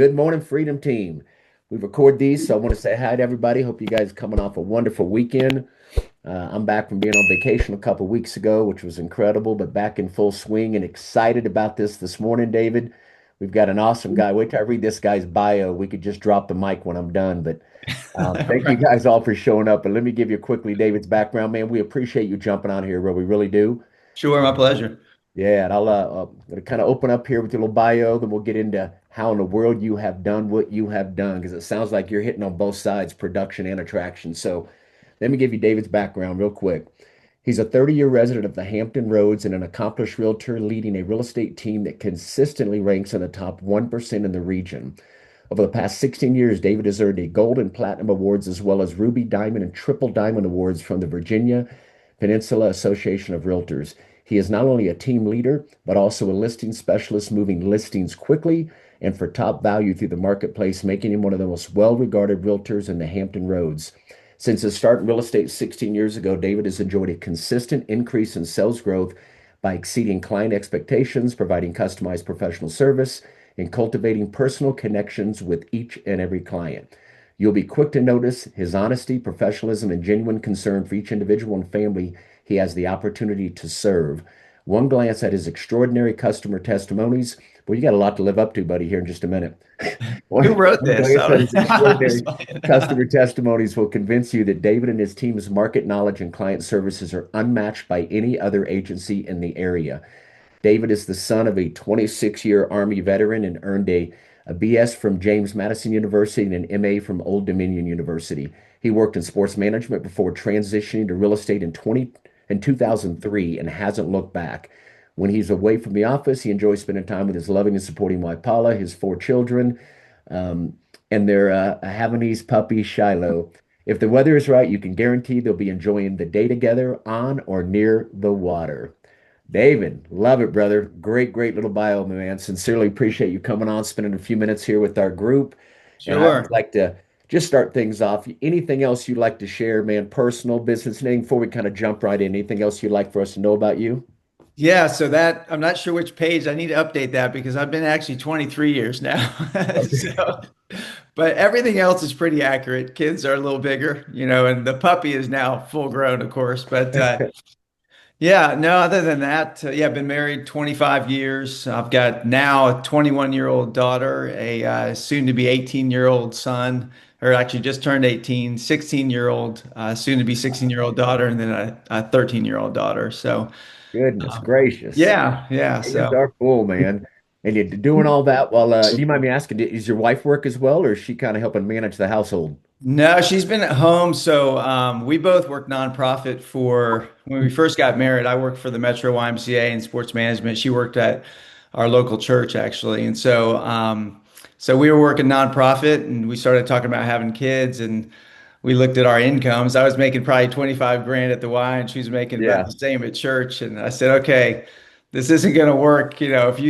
Good morning, Freedom Team. We record these, so I want to say hi to everybody. Hope you guys are coming off a wonderful weekend. I'm back from being on vacation a couple weeks ago, which was incredible, but back in full swing and excited about this morning, David. We've got an awesome guy. Wait till I read this guy's bio. We could just drop the mic when I'm done, but thank you Right. guys all for showing up. And let me give you quickly David's background, man. We appreciate you jumping on here, bro. We really do. Sure, my pleasure. Yeah, and I'll kind of open up here with your little bio, then we'll get into how in the world you have done what you have done, because it sounds like you're hitting on both sides, production and attraction. So let me give you David's background real quick. He's a 30-year resident of the Hampton Roads and an accomplished realtor leading a real estate team that consistently ranks in the top 1% in the region. Over the past 16 years, David has earned a gold and platinum awards as well as ruby, diamond, and triple diamond awards from the Virginia Peninsula Association of Realtors. He is not only a team leader, but also a listing specialist, moving listings quickly and for top value through the marketplace, making him one of the most well-regarded realtors in the Hampton Roads. Since his start in real estate 16 years ago, David has enjoyed a consistent increase in sales growth by exceeding client expectations, providing customized professional service, and cultivating personal connections with each and every client. You'll be quick to notice his honesty, professionalism, and genuine concern for each individual and family he has the opportunity to serve. One glance at his extraordinary customer testimonies. Well, you got a lot to live up to, buddy, here in just a minute. Who wrote One this? glance at his I'm just extraordinary playing. customer testimonies will convince you that David and his team's market knowledge and client services are unmatched by any other agency in the area. David is the son of a 26-year Army veteran and earned a BS from James Madison University and an MA from Old Dominion University. He worked in sports management before transitioning to real estate in 2003 and hasn't looked back. When he's away from the office, he enjoys spending time with his loving and supporting wife Paula, his four children, um, and their Havanese puppy Shiloh. If the weather is right, you can guarantee they'll be enjoying the day together on or near the water. David, love it, brother. Great, great little bio, man. Sincerely appreciate you coming on, spending a few minutes here with our group. And I would Sure. like to just start things off. Anything else you'd like to share, man? Personal, business, anything before we kind of jump right in? Anything else you'd like for us to know about you? Yeah, so that I'm not sure which page I need to update that because I've been actually 23 years now. Okay. So, but everything else is pretty accurate. Kids are a little bigger, and the puppy is now full grown, of course. But yeah, no, other than that, yeah, I've been married 25 years. I've got now a 21-year-old daughter, a soon to be 18-year-old son, or actually just turned 18, 16-year-old, soon to be 16-year-old daughter, and then a 13-year-old daughter. So, Goodness gracious. yeah, yeah. Hands So, are full, man. And you're doing all that while, do you mind me asking, is your wife work as well, or is she kind of helping manage the household? no, she's been at home. So, we both worked nonprofit for when we first got married. I worked for the Metro YMCA in sports management. She worked at our local church, actually. And so, so we were working nonprofit and we started talking about having kids and we looked at our incomes. I was making probably 25 grand at the Y and she was making about Yeah. the same at church. And I said, okay, this isn't going to work. If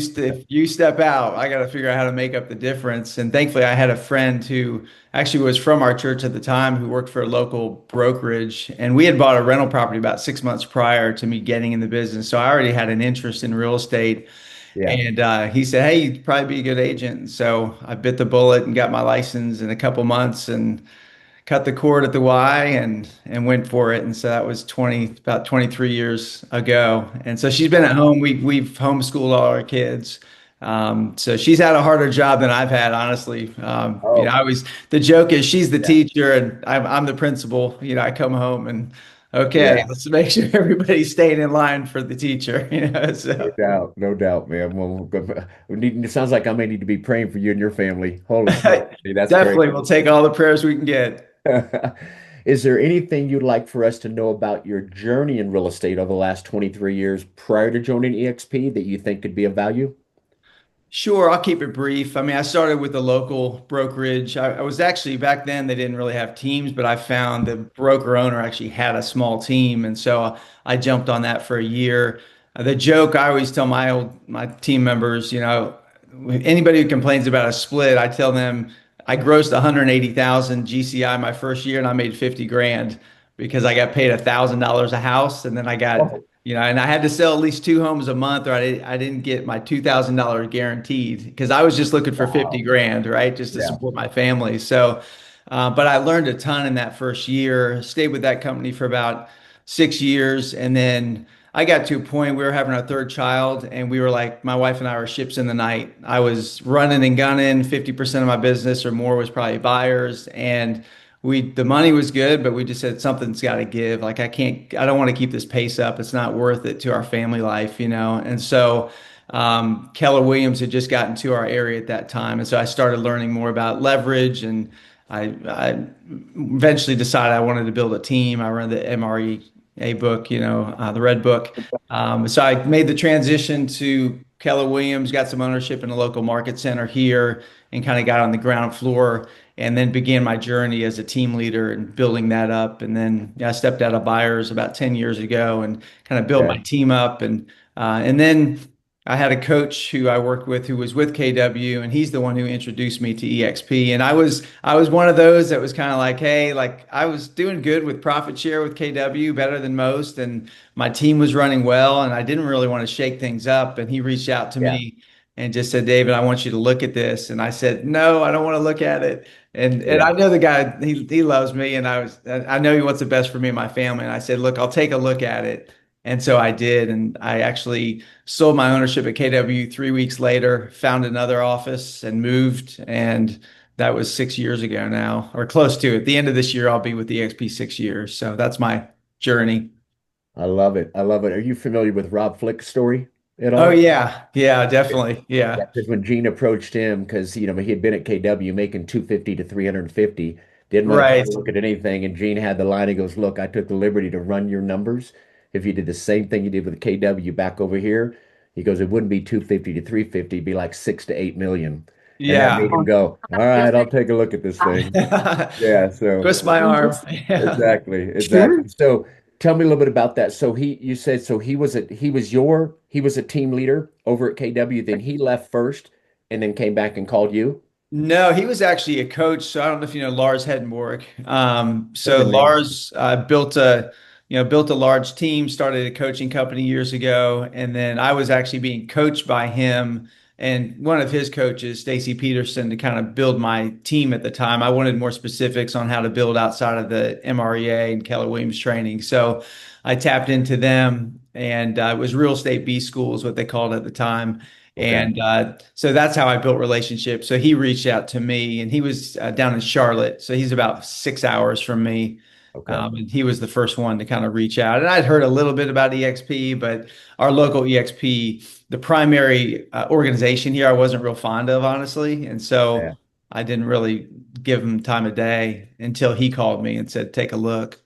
you step out, I got to figure out how to make up the difference. And thankfully, I had a friend who actually was from our church at the time who worked for a local brokerage. And we had bought a rental property about 6 months prior to me getting in the business. So I already had an interest in real estate. Yeah. And he said, hey, you'd probably be a good agent. And so I bit the bullet and got my license in a couple months and cut the cord at the Y and went for it. And so that was 20 about 23 years ago. And so she's been at Wow. home. We've homeschooled all our kids. So she's had a harder job than I've had, honestly. Oh, I always the joke is she's the yeah. teacher and I'm the principal. I come home and okay, Yeah. let's make sure everybody's staying in line for the teacher. No So doubt. No doubt, man. Well, it sounds like I may need to be praying for you and your family. Holy smoke. Dude, that's great. definitely we'll take all the prayers we can get. Is there anything you'd like for us to know about your journey in real estate over the last 23 years prior to joining EXP that you think could be of value? Sure, I'll keep it brief. I mean, I started with a local brokerage. I was actually back then, they didn't really have teams, but I found the broker owner actually had a small team. And so I jumped on that for a year. The joke I always tell my team members, anybody who complains about a split, I tell them I grossed 180,000 GCI my first year and I made 50 grand because I got paid $1,000 a house and then I got Oh. And I had to sell at least two homes a month, or I didn't get my $2,000 guaranteed because I was just looking for 50 Wow. grand, right? Just to Yeah. support my family. So, but I learned a ton in that first year, stayed with that company for about 6 years. And then I got to a point we were having our third child, and we were like, my wife and I were ships in the night. I was running and gunning. 50% of my business or more was probably buyers. And the money was good, but we just said something's got to give. Like I don't want to keep this pace up. It's not worth it to our family life. And so Keller Williams had just gotten to our area at that time, and so I started learning more about leverage, and I eventually decided I wanted to build a team. I read the MREA book, the Red Book. So I made the transition to Keller Williams, got some ownership in a local market center here, and kind of got on the ground floor and then began my journey as a team leader and building that up. And then I stepped out of buyers about 10 years ago and kind of built my Okay. team up. And then I had a coach who I worked with who was with KW, and he's the one who introduced me to EXP. And I was one of those that was kind of like, hey, like I was doing good with profit share with KW, better than most, and my team was running well, and I didn't really want to shake things up. And he reached out to Yeah. me and just said, David, I want you to look at this. And I said, no, I don't want to look at it. And Yeah. I know the guy, he loves me, and I know he wants the best for me and my family. And I said, look, I'll take a look at it. And so I did, and I actually sold my ownership at KW 3 weeks later, found another office and moved. And that was 6 years ago now, or close to it. At the end of this year, I'll be with EXP 6 years. So that's my journey. I love it. I love it. Are you familiar with Rob Flick's story at Oh all? yeah. Yeah, definitely. Yeah, Yeah. because when Gene approached him, because he had been at KW making 250 to 350, didn't want to take Right. a look at anything, and Gene had the line. He goes, "Look, I took the liberty to run your numbers. If you did the same thing you did with KW back over here," he goes, "it wouldn't be 250 to 350, it'd be like 6 to 8 million." And that Yeah. made him go, "All right, I'll take a look at this thing." Yeah, so Twist my arm. Yeah. exactly, exactly. So tell me a little bit about that. So you said so he was a team leader over at KW, then he left first and then came back and called you. No, he was actually a coach. So I don't know if you know Lars Hedenborg. What So the name? Lars built a large team, started a coaching company years ago, and then I was actually being coached by him and one of his coaches, Stacy Peterson, to kind of build my team at the time. I wanted more specifics on how to build outside of the MREA and Keller Williams training. So I tapped into them, and it was real estate B school is what they called it at the time. Okay. And so that's how I built relationships. So he reached out to me, and he was down in Charlotte. So he's about 6 hours from me. Okay. And he was the first one to kind of reach out. And I'd heard a little bit about EXP, but our local EXP, the primary organization here, I wasn't real fond of, honestly. And so Yeah. I didn't really give him time of day until he called me and said, take a look.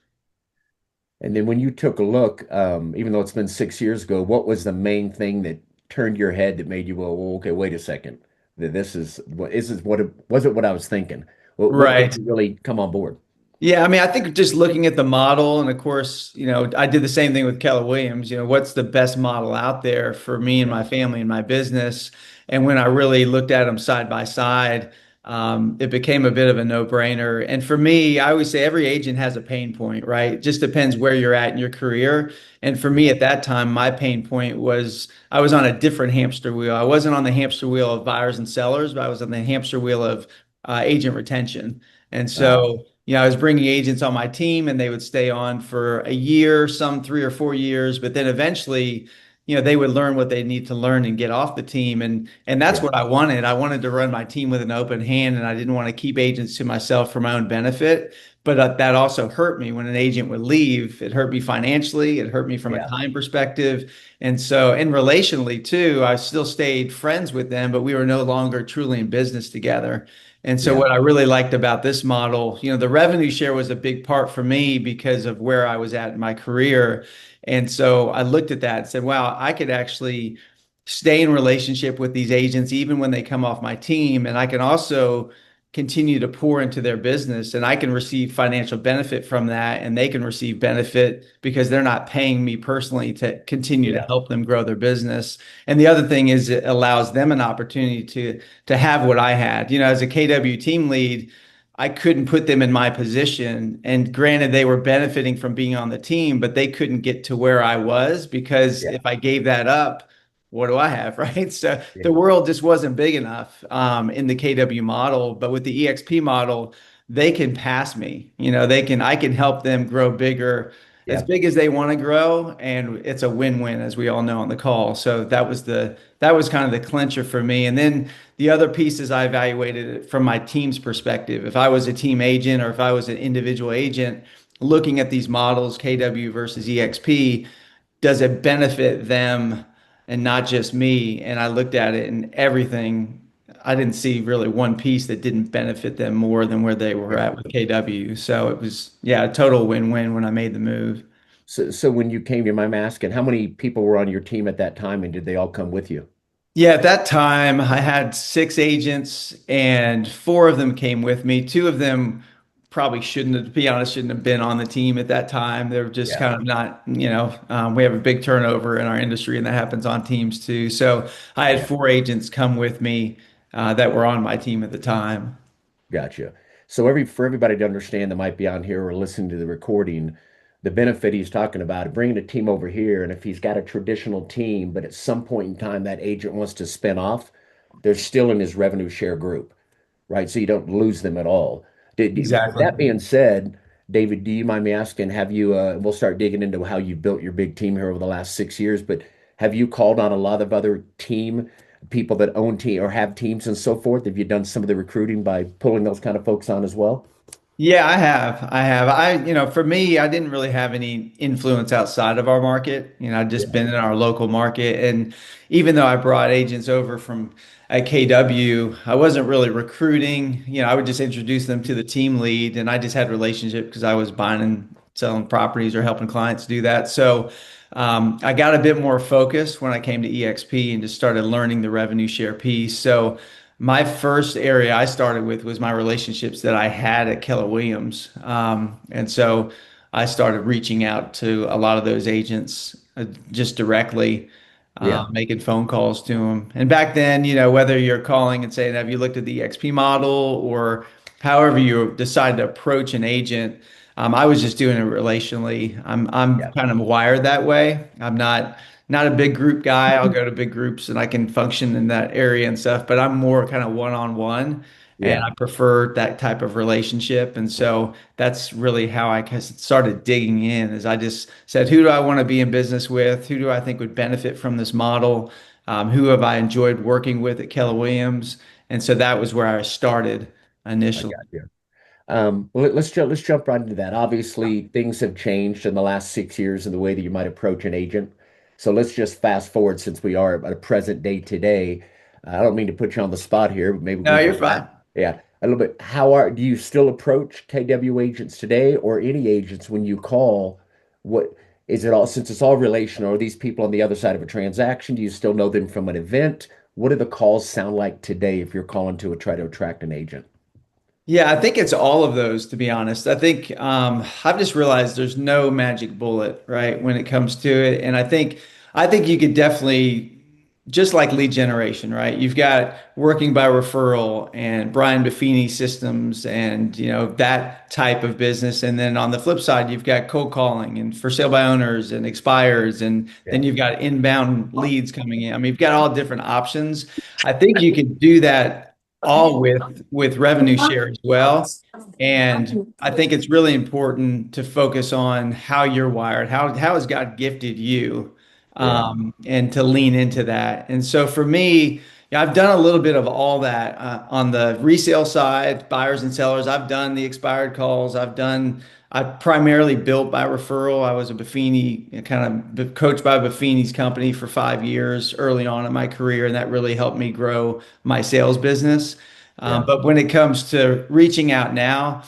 And then when you took a look, even though it's been 6 years ago, what was the main thing that turned your head that made you go, "Well, okay, wait a second. This is what it wasn't what I was thinking." What made Right. you really come on board? Yeah, I mean, I think just looking at the model, and of course, I did the same thing with Keller Williams. What's the best model out there for me and Yeah. my family and my business? And when I really looked at them side by side, it became a bit of a no-brainer. And for me, I always say every agent has a pain point, right? It just depends where you're at in your career. And for me Yeah. at that time, my pain point was I was on a different hamster wheel. I wasn't on the hamster wheel of buyers and sellers, but I was on the hamster wheel of agent retention. And Ah, so, I was bringing agents on my team and they would stay on for a year, some 3 or 4 years, but then eventually, they would learn what they need to learn and get off the team. And that's yeah. what I wanted. I wanted to run my team with an open hand, and I didn't want to keep agents to myself for my own benefit. But that also hurt me when an agent would leave. It hurt me financially. It hurt me from a Yeah. time perspective. And so, and relationally too, I still stayed friends with them, but we were no longer truly in business together. And so Yeah. what I really liked about this model, the revenue share was a big part for me because of where I was at in my career. And so I looked at that and said, wow, I could actually stay in relationship with these agents even when they come off my team. And I can also continue to pour into their business, and I can receive financial benefit from that. And they can receive benefit because they're not paying me personally to continue to Yeah. help them grow their business. And the other thing is it allows them an opportunity to have what I had. As a KW team lead, I couldn't put them in my position. And granted, they were benefiting from being on the team, but they couldn't get to where I was because Yeah. if I gave that up, what do I have, right? So Yeah. the world just wasn't big enough in the KW model. But with the EXP model, they can pass me. I can help them grow bigger, as Yeah. big as they want to grow, and it's a win-win, as we all know on the call. So that was kind of the clincher for me. And then the other pieces I evaluated it from my team's perspective. If I was a team agent or if I was an individual agent looking at these models, KW versus EXP, does it benefit them and not just me? And I looked at it and everything. I didn't see really one piece that didn't benefit them more than where they were Yeah. at with KW. So it was, yeah, a total win-win when I made the move. So when you came, you mind me asking, how many people were on your team at that time, and did they all come with you? Yeah, at that time, I had six agents, and four of them came with me. Two of them probably shouldn't have, to be honest, shouldn't have been on the team at that time. They were just Yeah. kind of not, we have a big turnover in our industry, and that happens on teams too. So I had Yeah. four agents come with me that were on my team at the time. Gotcha. So for everybody to understand that might be on here or listening to the recording, the benefit he's talking about, bringing a team over here, and if he's got a traditional team, but at some point in time that agent wants to spin off, they're still in his revenue share group, right? So you don't lose them at all. With Exactly. that being said, David, do you mind me asking, have you, we'll start digging into how you built your big team here over the last 6 years, but have you called on a lot of other team people that own team or have teams and so forth? Have you done some of the recruiting by pulling those kind of folks on as well? Yeah, I have. For me, I didn't really have any influence outside of our market. I'd just Yeah. been in our local market. And even though I brought agents over from at KW, I wasn't really recruiting. I would just introduce them to the team lead, and I just had relationship because I was buying and selling properties or helping clients do that. So I got a bit more focused when I came to EXP and just started learning the revenue share piece. So my first area I started with was my relationships that I had at Keller Williams. And so I started reaching out to a lot of those agents just directly, Yeah. making phone calls to them. And back then, whether you're calling and saying, have you looked at the EXP model or however you decide to approach an agent, I was just doing it relationally. I'm Yeah. kind of wired that way. I'm not a big group guy. I'll go to big groups and I can function in that area and stuff, but I'm more kind of one-on-one and Yeah. I prefer that type of relationship. And so that's really how I kind of started digging in is I just said, who do I want to be in business with? Who do I think would benefit from this model? Who have I enjoyed working with at Keller Williams? And so that was where I started I initially. got you. Well, let's jump right into that. Obviously, things have changed in the last 6 years in the way that you might approach an agent. So let's just fast forward since we are at a present day today. I don't mean to put you on the spot here, but maybe No, we you're can, fine. yeah, a little bit. Do you still approach KW agents today or any agents when you call? What is it all, since it's all relational, are these people on the other side of a transaction? Do you still know them from an event? What do the calls sound like today if you're calling to try to attract an agent? Yeah, I think it's all of those, to be honest. I think I've just realized there's no magic bullet, right, when it comes to it. And I think you could definitely just like lead generation, right? You've got working by referral and Brian Buffini systems and that type of business. And then on the flip side, you've got cold calling and for sale by owners and expires, and then Yeah. you've got inbound leads coming in. I mean, you've got all different options. I think you could do that all with revenue share as well. And I think it's really important to focus on how you're wired, how has God gifted you, Yeah. and to lean into that. And so for me, yeah, I've done a little bit of all that on the resale side, buyers and sellers. I've done the expired calls. I primarily built by referral. I was a Buffini, kind of coached by Buffini's company for 5 years early on in my career, and that really helped me grow my sales business. Yeah. But when it comes to reaching out now,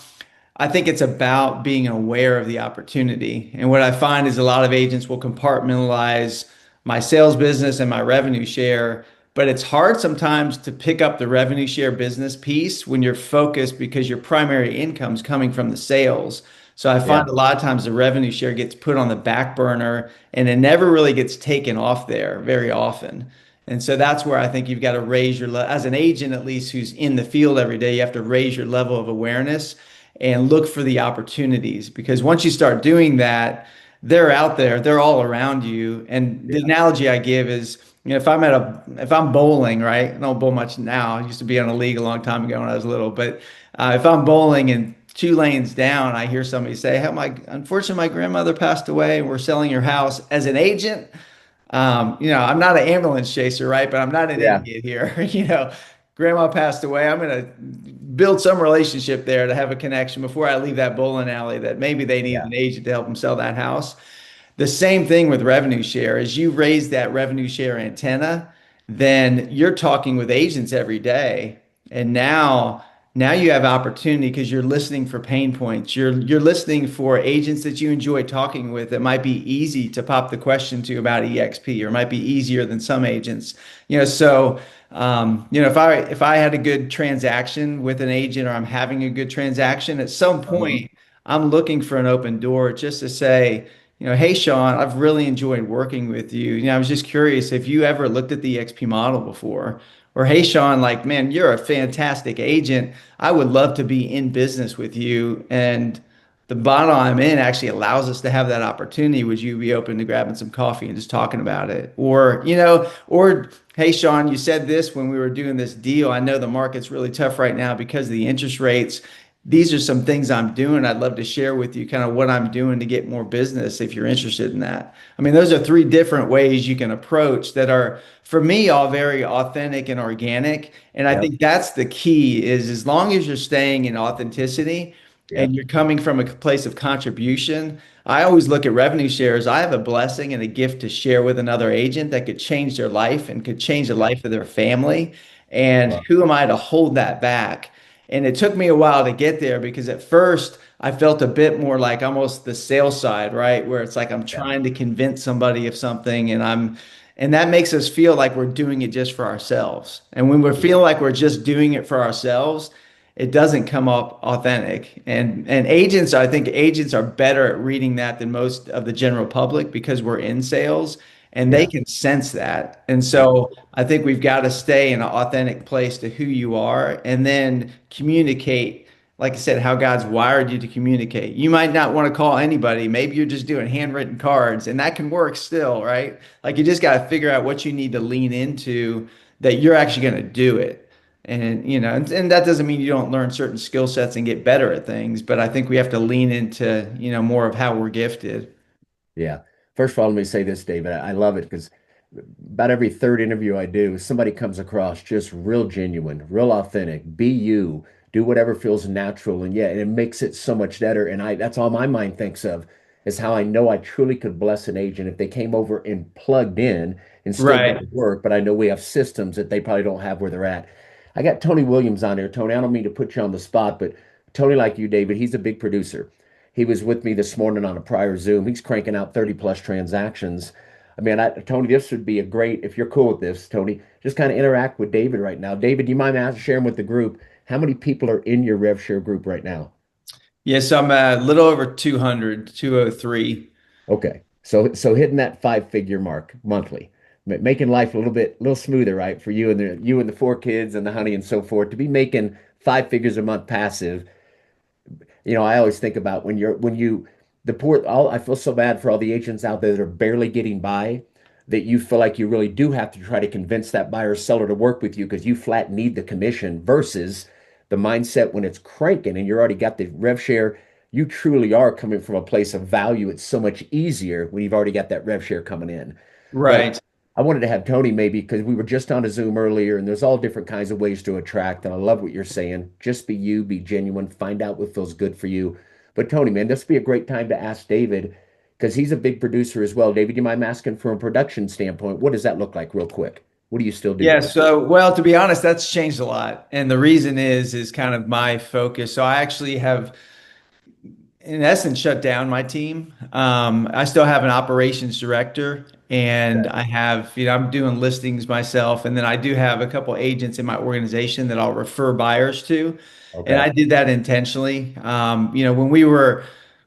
I think it's about being aware of the opportunity. And what I find is a lot of agents will compartmentalize my sales business and my revenue share, but it's hard sometimes to pick up the revenue share business piece when you're focused because your primary income is coming from the sales. So I Yeah. find a lot of times the revenue share gets put on the back burner and it never really gets taken off there very often. And so that's where I think you've got to raise your, as an agent, at least who's in the field every day, you have to raise your level of awareness and look for the opportunities. Because once you start doing that, they're out there, they're all around you. And the Yeah. analogy I give is, if I'm bowling, right? I don't bowl much now. I used to be on a league a long time ago when I was little, but if I'm bowling and 2 lanes down, I hear somebody say, "Hey, unfortunately, my grandmother passed away and we're selling your house." As an agent, I'm not an ambulance chaser, right? But I'm not an Yeah. idiot here. Grandma passed away. I'm going to build some relationship there to have a connection before I leave that bowling alley that maybe they need Yeah. an agent to help them sell that house. The same thing with revenue share. As you raise that revenue share antenna, then you're talking with agents every day. And now you have opportunity because you're listening for pain points. You're listening for agents that you enjoy talking with that might be easy to pop the question to about EXP, or might be easier than some agents. If I had a good transaction with an agent, or I'm having a good transaction, at some Uh-huh. point I'm looking for an open door just to say, "Hey, Sean, I've really enjoyed working with you. I was just curious if you ever looked at the EXP model before." Or, "Hey, Sean, like, man, you're a fantastic agent. I would love to be in business with you. And the bottom I'm in actually allows us to have that opportunity. Would you be open to grabbing some coffee and just talking about it?" Or, "Hey, Sean, you said this when we were doing this deal. I know the market's really tough right now because of the interest rates. These are some things I'm doing. I'd love to share with you kind of what I'm doing to get more business if you're interested in that." I mean, those are three different ways you can approach that are, for me, all very authentic and organic. And I Yep. think that's the key is, as long as you're staying in authenticity and Yep. you're coming from a place of contribution. I always look at revenue shares. I have a blessing and a gift to share with another agent that could change their life and could change the Yep. life of their family. And Well, who am I to hold that back? And it took me a while to get there because at first I felt a bit more like almost the sales side, right? Where it's like I'm yeah. trying to convince somebody of something, and that makes us feel like we're doing it just for ourselves. And when we're Yeah. feeling like we're just doing it for ourselves, it doesn't come up authentic. And agents, I think agents are better at reading that than most of the general public because we're in sales and they Yeah. can sense that. And Yep. so I think we've got to stay in an authentic place to who you are and then communicate, like I said, how God's wired you to communicate. You might not want to call anybody. Maybe you're just doing handwritten cards, and that can work still, right? Like, you just got to figure out what you need to lean into that you're actually going to do it. And that doesn't mean you don't learn certain skill sets and get better at things, but I think we have to lean into, more of how we're gifted. Yeah. First of all, let me say this, David. I love it because about every third interview I do, somebody comes across just real genuine, real authentic. Be you. Do whatever feels natural. And yeah, and it makes it so much better. And that's all my mind thinks of is how I know I truly could bless an agent if they came over and plugged in and still did Right. the work. But I know we have systems that they probably don't have where they're at. I got Tony Williams on here. Tony, I don't mean to put you on the spot, but Tony, like you, David, he's a big producer. He was with me this morning on a prior Zoom. He's cranking out 30 plus transactions. I mean, Tony, this would be a great, if you're cool with this, Tony, just kind of interact with David right now. David, do you mind sharing with the group how many people are in your RevShare group right now? Yes, I'm a little over 200, 203. Okay. So hitting that five-figure mark monthly, making life a little smoother, right? For you and the four kids and the honey and so forth, to be making 5 figures a month passive. I always think about the poor, I feel so bad for all the agents out there that are barely getting by, that you feel like you really do have to try to convince that buyer or seller to work with you because you flat need the commission versus the mindset when it's cranking and you already got the rev share. You truly are coming from a place of value. It's so much easier when you've already got that rev share coming in. But Right. I wanted to have Tony maybe because we were just on a Zoom earlier and there's all different kinds of ways to attract. And I love what you're saying. Just be you, be genuine, find out what feels good for you. But Tony, man, this would be a great time to ask David because he's a big producer as well. David, you mind asking from a production standpoint, what does that look like real quick? What do you still do Yeah, there? so well, to be honest, that's changed a lot. And the reason is kind of my focus. So I actually have in essence shut down my team. I still have an operations director and Okay. I have, I'm doing listings myself. And then I do have a couple agents in my organization that I'll refer buyers to. And Okay. I did that intentionally.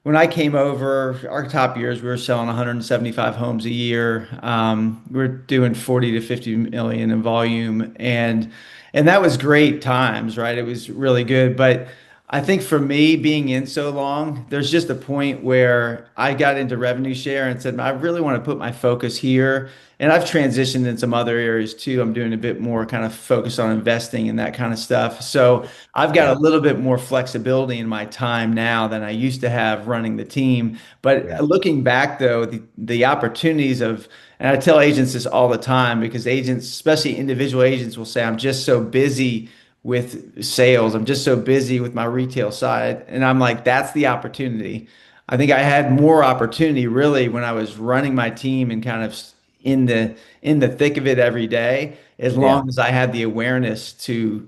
when I came over, our top years, we were selling 175 homes a year. We are doing 40 to 50 million in volume, and that was great times, right? It was really good. But I think for me, being in so long, there's just a point where I got into revenue share and said, I really want to put my focus here. And I've transitioned in some other areas too. I'm doing a bit more kind of focus on investing and that kind of stuff. So I've got Yeah. a little bit more flexibility in my time now than I used to have running the team. But Yeah. looking back though, the opportunities of, and I tell agents this all the time because agents, especially individual agents, will say, I'm just so busy with sales. I'm just so busy with my retail side. And I'm like, that's the opportunity. I think I had more opportunity really when I was running my team and kind of in the thick of it every day, as Yeah. long as I had the awareness to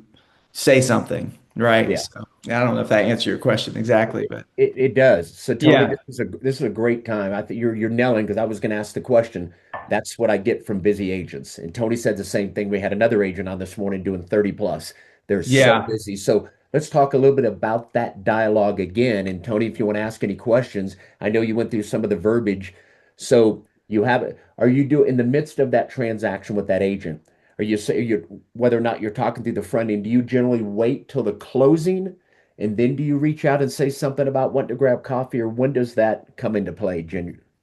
say something, right? Yeah. So I don't know if that answered your question exactly, but It does. So Tony, yeah. this is a great time. I think you're nailing because I was going to ask the question. That's what I get from busy agents. And Tony said the same thing. We had another agent on this morning doing 30 plus. They're so Yeah. busy. So let's talk a little bit about that dialogue again. And Tony, if you want to ask any questions, I know you went through some of the verbiage. So you have are you do in the midst of that transaction with that agent? Are you say you whether or not you're talking through the front end, do you generally wait till the closing? And then do you reach out and say something about wanting to grab coffee, or when does that come into play,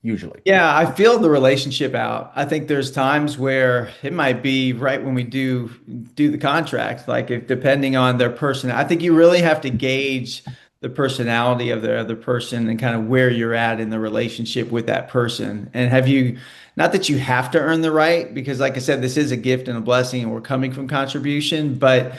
usually? Yeah, I feel the relationship out. I think there's times where it might be right when we do the contract, like if depending on their person. I think you really have to gauge the personality of the other person and kind of where you're at in the relationship with that person. And have you, not that you have to earn the right, because like I said, this is a gift and a blessing and we're coming from contribution, but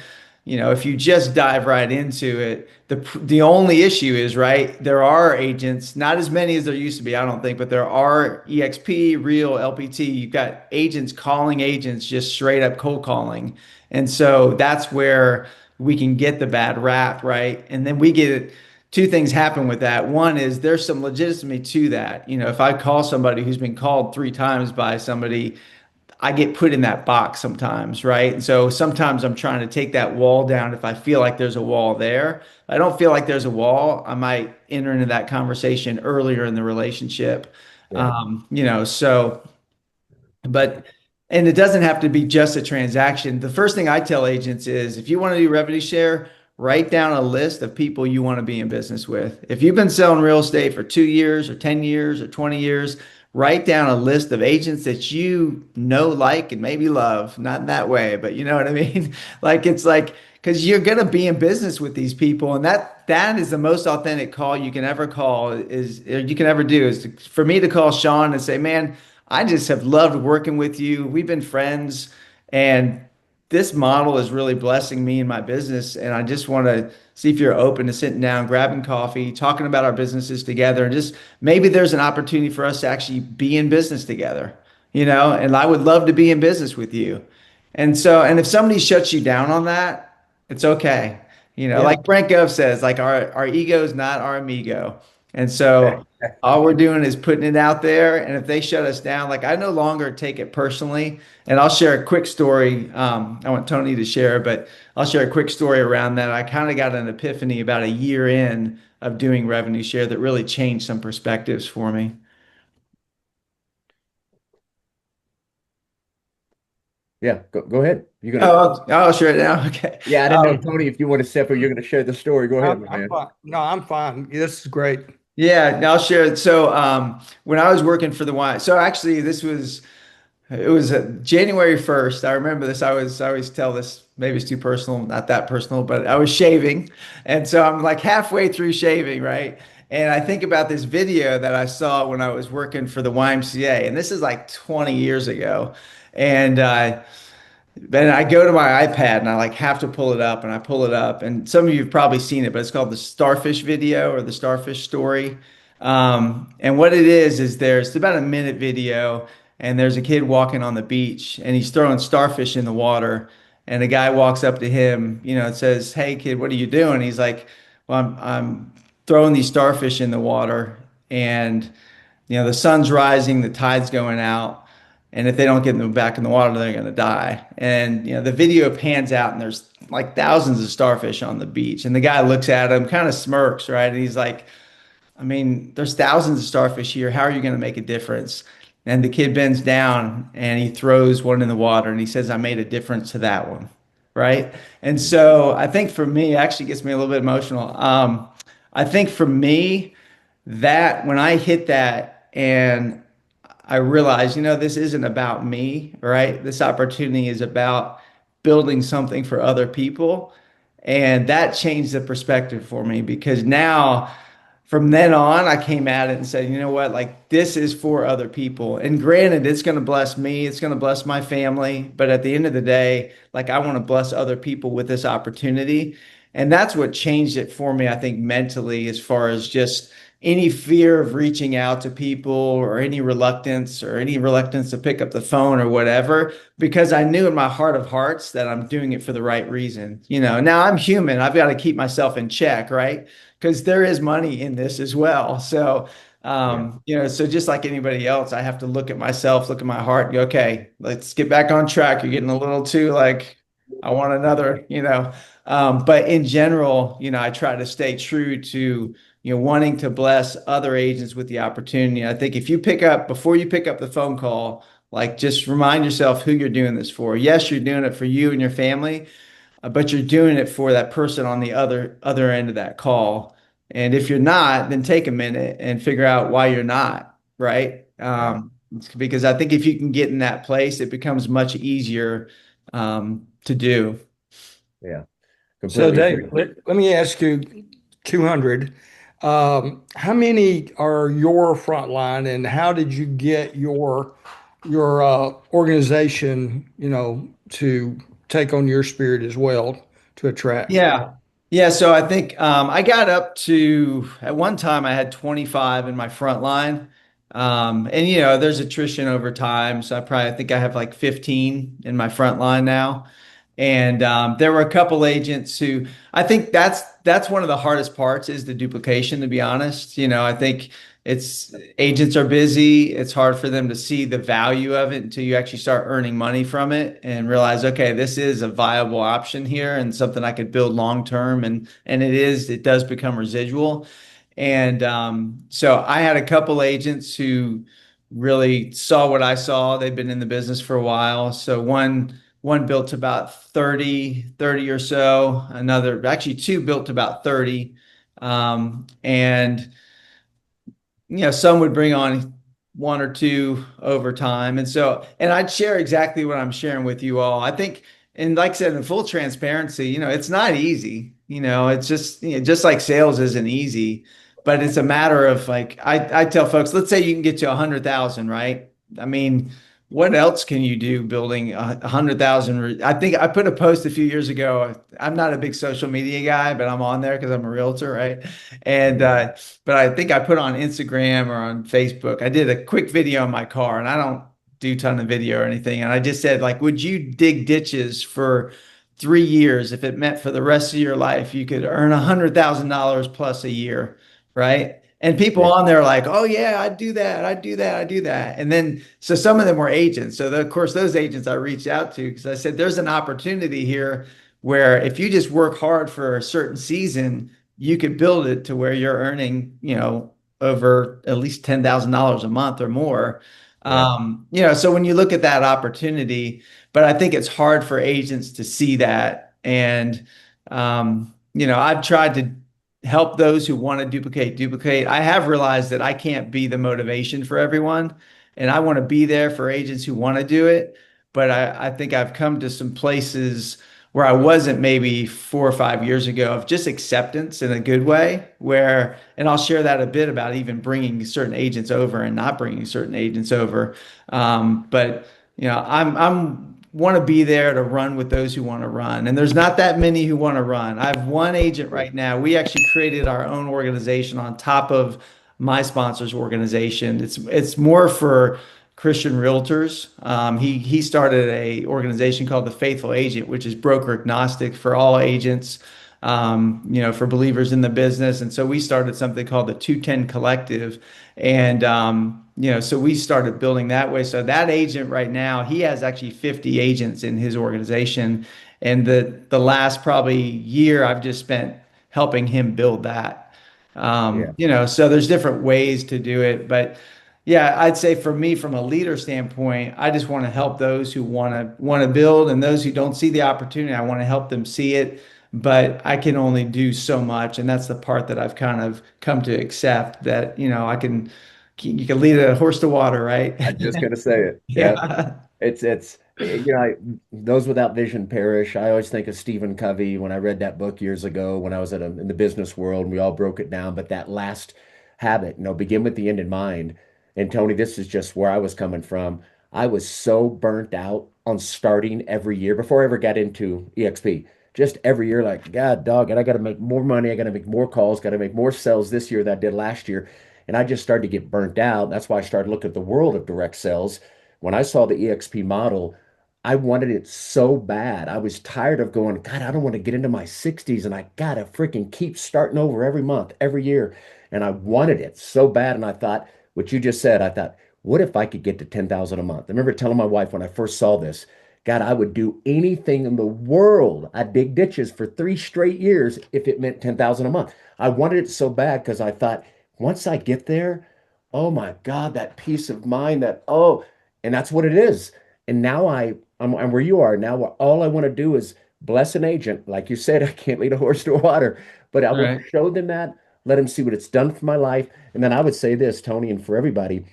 if you just dive right into it, the only issue is, right, there are agents, not as many as there used to be, I don't think, but there are EXP, real LPT. You've got agents calling agents, just straight up cold calling. And so that's where we can get the bad rap, right? And then we get it. Two things happen with that. One is there's some legitimacy to that. If I call somebody who's been called 3 times by somebody, I get put in that box sometimes, right? And so sometimes I'm trying to take that wall down if I feel like there's a wall there. If I don't feel like there's a wall, I might enter into that conversation earlier in the relationship. Yeah. So, but, and it doesn't have to be just a transaction. The first thing I tell agents is if you want to do revenue share, write down a list of people you want to be in business with. If you've been selling real estate for 2 years or 10 years or 20 years, write down a list of agents that you know, like, and maybe love. Not in that way, but you know what I mean? Like it's like because you're gonna be in business with these people, and that is the most authentic call you can ever call is or you can ever do is for me to call Sean and say, man, I just have loved working with you. We've been friends, and this model is really blessing me in my business. And I just want to see if you're open to sitting down, grabbing coffee, talking about our businesses together, and just maybe there's an opportunity for us to actually be in business together, and I would love to be in business with you. And so, and if somebody shuts you down on that, it's okay. Yeah. Like Brent Gove says, like our ego is not our amigo. And so all we're doing is putting it out there. And if they shut us down, like I no longer take it personally. And I'll share a quick story. I want Tony to share, but I'll share a quick story around that. I kind of got an epiphany about a year in of doing revenue share that really changed some perspectives for me. Yeah. Go ahead. You're gonna. Oh, I'll share it now. Okay. Yeah, I didn't know, Tony, if you want to step or you're going to share the story. Go ahead, my I'm man. fine. No, I'm fine. This is great. Yeah, I'll share it. So, when I was working for the wine, so actually, it was January 1st. I remember this. I always tell this. Maybe it's too personal, not that personal, but I was shaving, and so I'm like halfway through shaving, right? And I think about this video that I saw when I was working for the YMCA, and this is like 20 years ago, and then I go to my iPad and I like have to pull it up and I pull it up. And some of you have probably seen it, but it's called the Starfish video or the Starfish story. And what it is there's about a minute video and there's a kid walking on the beach and he's throwing starfish in the water. And a guy walks up to him, and says, "Hey kid, what are you doing?" He's like, "Well, I'm throwing these starfish in the water and the sun's rising, the tide's going out, and if they don't get them back in the water, they're going to die." And the video pans out, and there's like thousands of starfish on the beach, and the guy looks at him, kind of smirks, right? And he's like, I mean, there's thousands of starfish here. How are you going to make a difference? And the kid bends down and he throws one in the water and he says, I made a difference to that one. Right. And so I think for me, it actually gets me a little bit emotional. I think for me, that when I hit that and I realized, this isn't about me, right? This opportunity is about building something for other people. And that changed the perspective for me because now from then on, I came at it and said, you know what, like this is for other people. And granted, it's going to bless me, it's going to bless my family. But at the end of the day, like I want to bless other people with this opportunity. And that's what changed it for me, I think, mentally, as far as just any fear of reaching out to people or any reluctance to pick up the phone or whatever, because I knew in my heart of hearts that I'm doing it for the right reason. Now I'm human. I've got to keep myself in check, right? Because there is money in this as well. So, Yeah. so just like anybody else, I have to look at myself, look at my heart, and go, okay, let's get back on track. You're getting a little too like, I want another. But in general, I try to stay true to, wanting to bless other agents with the opportunity. I think if you before you pick up the phone call, like just remind yourself who you're doing this for. Yes, you're doing it for you and your family, but you're doing it for that person on the other end of that call. And if you're not, then take a minute and figure out why you're not, right? Right. Because I think if you can get in that place, it becomes much easier to do. Yeah. So Completely Dave, agree. let me ask you 200. How many are your frontline and how did you get your organization, to take on your spirit as well to attract? Yeah. Yeah. So I think I got up to, at one time, I had 25 in my front line. And, there's attrition over time. So I think I have like 15 in my front line now. And there were a couple agents who I think that's one of the hardest parts is the duplication, to be honest. I think it's agents are busy. It's hard for them to see the value of it until you actually start earning money from it and realize, okay, this is a viable option here and something I could build long term. And it does become residual. And so I had a couple agents who really saw what I saw. They've been in the business for a while. So one built about 30 or so. Another, actually two built about 30. And some would bring on one or two over time. And I'd share exactly what I'm sharing with you all. I think, and like I said, in full transparency, it's not easy. It's just like sales isn't easy, but it's a matter of like, I tell folks, let's say you can get to 100,000, right? I mean, what else can you do building 100,000? I think I put a post a few years ago. I'm not a big social media guy, but I'm on there because I'm a realtor, right? And Mhm. but I think I put on Instagram or on Facebook. I did a quick video in my car, and I don't do a ton of video or anything. And I just said, like, would you dig ditches for 3 years if it meant for the rest of your life you could earn $100,000 plus a year, right? And people Yeah. on there are like, oh yeah, I'd do that, I'd do that, I'd do that. And then so some of them were agents. So of course those agents I reached out to because I said there's an opportunity here where if you just work hard for a certain season you could build it to where you're earning, over at least $10,000 a month or more. Yeah. So when you look at that opportunity, but I think it's hard for agents to see that. And, I've tried to help those who want to duplicate. I have realized that I can't be the motivation for everyone. And I want to be there for agents who want to do it. But I think I've come to some places where I wasn't maybe 4 or 5 years ago of just acceptance in a good way and I'll share that a bit about even bringing certain agents over and not bringing certain agents over. But I'm want to be there to run with those who want to run. And there's not that many who want to run. I have one agent right now. We actually created our own organization on top of my sponsor's organization. It's more for Christian realtors. He started a organization called the Faithful Agent, which is broker agnostic for all agents, for believers in the business. And so we started something called the 210 Collective. And, so we started building that way. So that agent right now, he has actually 50 agents in his organization. And the last probably year I've just spent helping him build that. Yeah. So there's different ways to do it, but yeah, I'd say for me, from a leader standpoint, I just want to help those who want to build, and those who don't see the opportunity, I want to help them see it. But I can only do so much, and that's the part that I've kind of come to accept that, you can lead a horse to water, right? I'm just gonna say it. Yeah. Yeah. Those without vision perish. I always think of Stephen Covey when I read that book years ago when I was in the business world and we all broke it down. But that last habit, begin with the end in mind. And Tony, this is just where I was coming from. I was so burnt out on starting every year before I ever got into EXP. Just every year, like, God, dog, and I got to make more money. I got to make more calls, got to make more sales this year than I did last year. And I just started to get burnt out. That's why I started looking at the world of direct sales. When I saw the EXP model, I wanted it so bad. I was tired of going, God, I don't want to get into my 60s and I gotta freaking keep starting over every month, every year. And I wanted it so bad. And I thought, what you just said, I thought, what if I could get to 10,000 a month? I remember telling my wife when I first saw this, God, I would do anything in the world. I'd dig ditches for 3 straight years if it meant 10,000 a month. I wanted it so bad because I thought, once I get there, oh my God, that peace of mind, and that's what it is. And now I'm where you are now. All I want to do is bless an agent. Like you said, I can't lead a horse to water, but I will Right. show them that, let them see what it's done for my life. And then I would say this, Tony, and for everybody,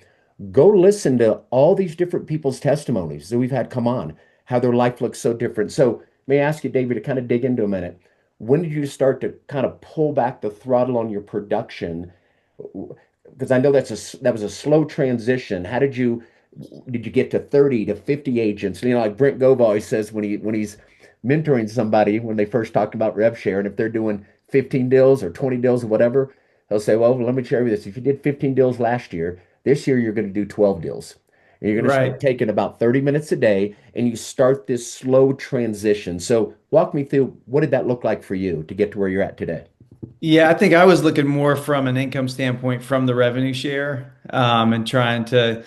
go listen to all these different people's testimonies that we've had come on, how their life looks so different. So may I ask you, David, to kind of dig into a minute. When did you start to kind of pull back the throttle on your production? Because I know that was a slow transition. How did you get to 30 to 50 agents? Like Brent Gove always says when he's mentoring somebody when they first talked about rev share, and if they're doing 15 deals or 20 deals or whatever, he'll say, well, let me share with you this. If you did 15 deals last year, this year you're going to do 12 deals. And you're going to start Right. taking about 30 minutes a day and you start this slow transition. So walk me through what did that look like for you to get to where you're at today? Yeah, I think I was looking more from an income standpoint from the revenue share, and trying to,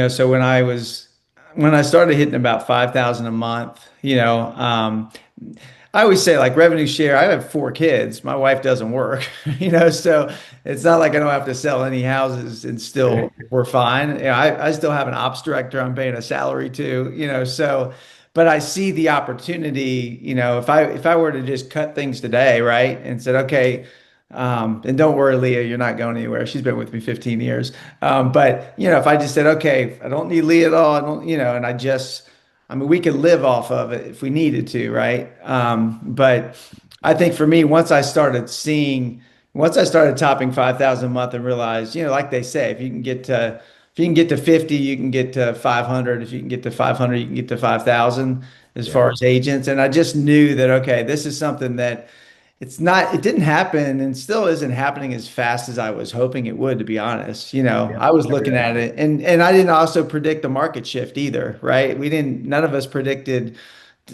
so when I started hitting about 5,000 a month, I always say like revenue share, I have 4 kids. My wife doesn't work, so it's not like I don't have to sell any houses and still we're fine. I still have an ops director I'm paying a salary to, but I see the opportunity, if I were to just cut things today, right? And said, okay, and don't worry, Leah, you're not going anywhere. She's been with me 15 years. But if I just said, okay, I don't need Leah at all, I don't, and I mean, we could live off of it if we needed to, right? But I think for me, once I started topping 5,000 a month and realized, like they say, if you can get to 50, you can get to 500. If you can get to 500, you can get to 5,000 as Yeah, far as agents. And I just knew that, okay, this is something that it didn't happen and still isn't happening as fast as I was hoping it would, to be honest. yeah, I was I agree. looking at it and I didn't also predict the market shift either, right? None of us predicted,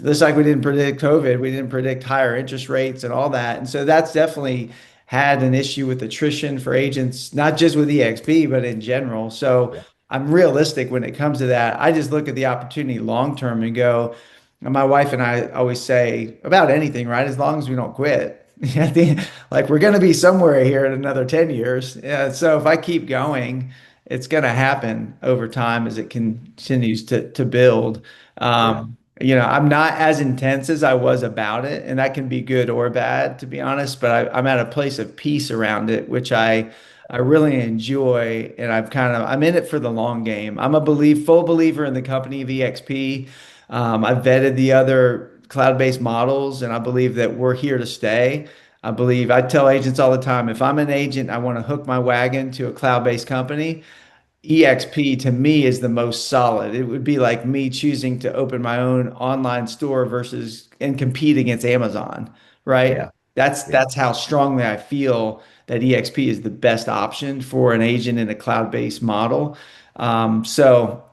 just like we didn't predict COVID, we didn't predict higher interest rates and all that. And so that's definitely had an issue with attrition for agents, not just with EXP, but in general. So Yeah, I'm realistic when it comes to that. I just look at the opportunity long term and go, and my wife and I always say about anything, right? As long as we don't quit. Like we're going to be somewhere here in another 10 years. Yeah, so if I keep going, it's going to happen over time as it continues to build. yeah, I'm not as intense as I was about it, and that can be good or bad, to be honest, but I'm at a place of peace around it, which I really enjoy, and I'm in it for the long game. I'm a full believer in the company of EXP. I've vetted the other cloud-based models, and I believe that we're here to stay. I tell agents all the time, if I'm an agent, I want to hook my wagon to a cloud-based company. EXP to me is the most solid. It would be like me choosing to open my own online store versus and compete against Amazon, right? yeah, That's yeah, that's how strongly I feel that EXP is the best option for an agent in a cloud-based model. So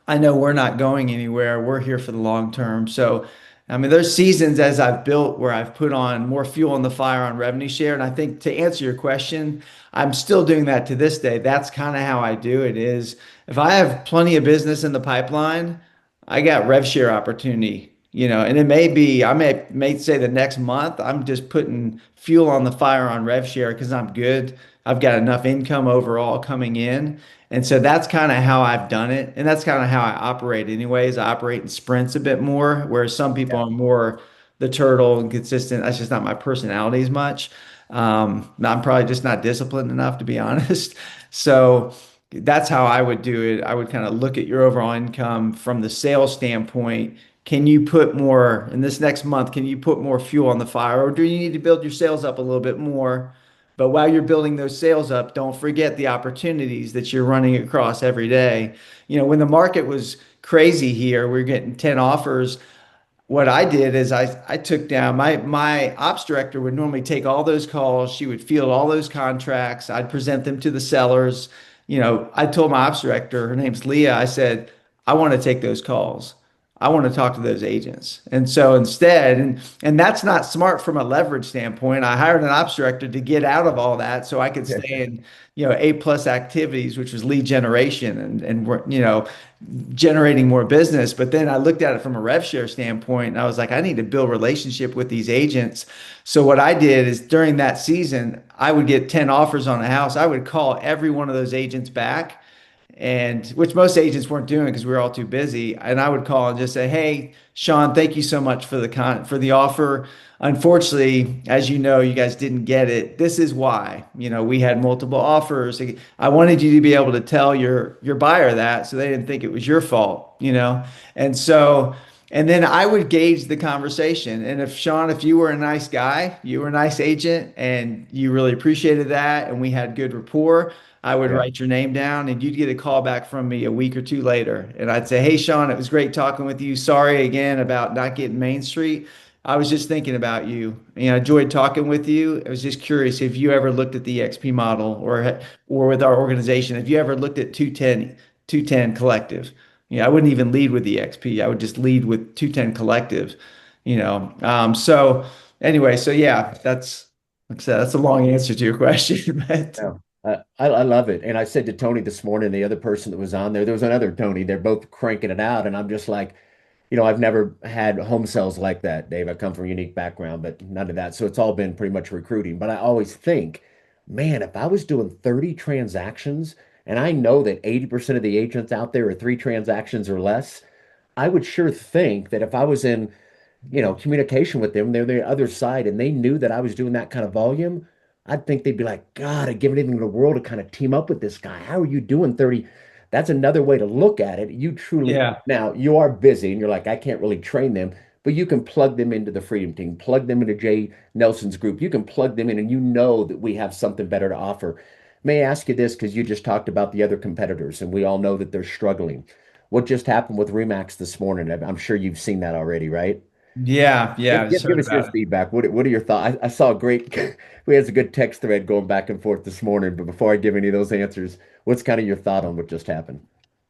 I know we're not going anywhere. We're here for the long term. So, I mean, there's seasons as I've built where I've put on more fuel on the fire on revenue share. And I think to answer your question, I'm still doing that to this day. That's kind of how I do it is if I have plenty of business in the pipeline, I got rev share opportunity. And it may be, I may say the next month, I'm just putting fuel on the fire on rev share because I'm good. I've got enough income overall coming in. And so that's kind of how I've done it. And that's kind of how I operate anyways. I operate in sprints a bit more, whereas some people Yeah. are more the turtle and consistent. That's just not my personality as much. I'm probably just not disciplined enough, to be honest. So that's how I would do it. I would kind of look at your overall income from the sales standpoint. Can you put more in this next month? Can you put more fuel on the fire, or do you need to build your sales up a little bit more? But while you're building those sales up, don't forget the opportunities that you're running across every day. When the market was crazy here, we are getting 10 offers. What I did is I took down my ops director would normally take all those calls. She would field all those contracts. I'd present them to the sellers. I told my ops director, her name's Leah, I said, I want to take those calls. I want to talk to those agents. And so instead, and that's not smart from a leverage standpoint. I hired an ops director to get out of all that so I could stay in, A+ activities, which was lead generation and generating more business. But then I looked at it from a rev share standpoint, and I was like, I need to build relationship with these agents. So what I did is during that season, I would get 10 offers on a house. I would call every one of those agents back, and which most agents weren't doing because we were all too busy. And I would call and just say, "Hey, Sean, thank you so much for the offer. Unfortunately, as you know, you guys didn't get it. This is why. We had multiple offers. I wanted you to be able to tell your buyer that so they didn't think it was your fault. And so." And then I would gauge the conversation. And if Sean, if you were a nice guy, you were a nice agent, and you really appreciated that, and we had good rapport, I would Yeah. write your name down and you'd get a call back from me a week or two later. And I'd say, Hey, Sean, it was great talking with you. Sorry again about not getting Main Street. I was just thinking about you. I enjoyed talking with you. I was just curious if you ever looked at the EXP model or with our organization, if you ever looked at 210 Collective. I wouldn't even lead with EXP. I would just lead with 210 Collective, So anyway, so yeah, that's like I said, that's a long answer to your question, but Yeah. I love it. And I said to Tony this morning, the other person that was on there was another Tony. They're both cranking it out. And I'm just like, I've never had home sales like that, Dave. I come from a unique background, but none of that. So it's all been pretty much recruiting. But I always think, man, if I was doing 30 transactions, and I know that 80% of the agents out there are three transactions or less, I would sure think that if I was in communication with them, they're the other side, and they knew that I was doing that kind of volume, I'd think they'd be like, God, I'd give anything in the world to kind of team up with this guy. How are you doing 30? That's another way to look at it. You truly, yeah. now you are busy and you're like, I can't really train them, but you can plug them into the Freedom Team, plug them into Jay Nelson's group. You can plug them in and you know that we have something better to offer. May I ask you this, because you just talked about the other competitors and we all know that they're struggling. What just happened with Remax this morning? I'm sure you've seen that already, right? Yeah, yeah, I just Give heard us your about it. feedback. What are your thoughts? I saw a great, we had a good text thread going back and forth this morning, but before I give any of those answers, what's kind of your thought on what just happened?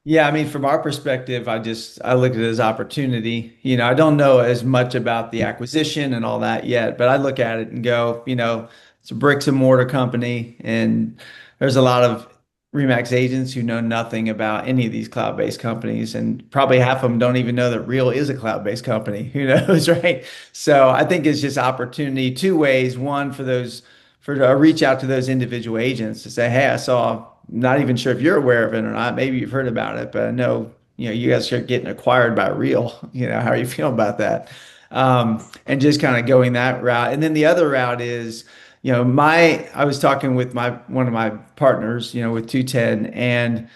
Yeah, I mean, from our perspective, I look at it as opportunity. I don't know as much about the acquisition and all that yet, but I look at it and go, it's a bricks and mortar company, and there's a lot of Remax agents who know nothing about any of these cloud-based companies, and probably half of them don't even know that Real is a cloud-based company. Who knows, right? So I think it's just opportunity two ways. One, for reach out to those individual agents to say, hey, I saw, not even sure if you're aware of it or not. Maybe you've heard about it, but I know, you guys are getting acquired by Real. How are you feeling about that? And just kind of going that route. And then the other route is, I was talking with one of my partners, with 210, and